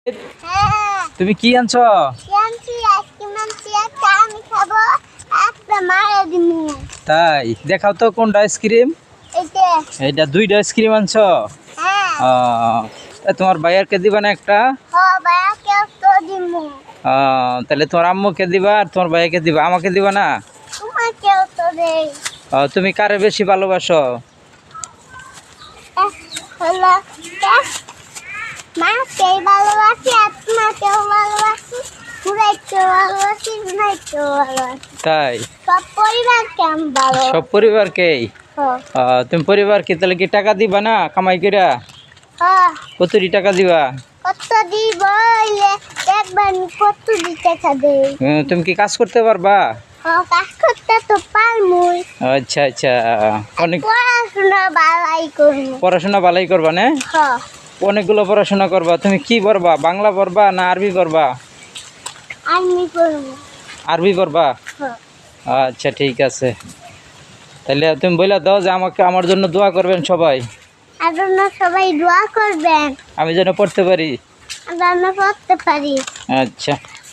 হ্যাঁ তুমি কি আনছো? আনছি আইসক্রিম আনছি একটা আমি খাবো একটা মারা দিমু। তাই দেখাও তো কোনটা আইসক্রিম। এইটা এইটা দুইটা আইসক্রিম আনছো? হ্যাঁ তোমার ভাইয়ারকে দিবা না একটা? ভাইয়া কেউ তো দিমু। তাহলে তোমার আম্মুকে দিবা আর তোমার ভাইয়াকে দিবা, আমাকে দিবা না? তোমাকেও তো দেই। তুমি কারে বেশি ভালোবাসো? হলো মাকেই ভালোবাসি আর তোমাকেও ভালোবাসি, ঘুরাইতেও ভালোবাসি, ঘুরাইতেও ভালোবাসি। তাই সব পরিবারকে আমি ভালো। সব পরিবারকেই? হ্যাঁ তুমি পরিবারকে তাহলে কি টাকা দিবা না কামাই কইরা? হ্যাঁ কতটি টাকা দিবা? কত দিব একবার কত দিতে খাবে। তুমি কি কাজ করতে পারবা? কাজ করতে তো পারমুই। আচ্ছা আচ্ছা, অনেক পড়াশোনা ভালাই করবো। পড়াশোনা ভালোই করবা না? হ্যাঁ অনেকগুলো পড়াশোনা করবা। তুমি কি পড়বা, বাংলা পড়বা না আরবি পড়বা? আমি করবো। আরবি পড়বা? হ্যাঁ আচ্ছা ঠিক আছে, তাহলে তুমি বলে দাও যে আমাকে আমার জন্য দোয়া করবেন সবাই, আর জন্য সবাই দোয়া করবেন আমি যেন পড়তে পারি। আমরা পড়তে পারি। আচ্ছা।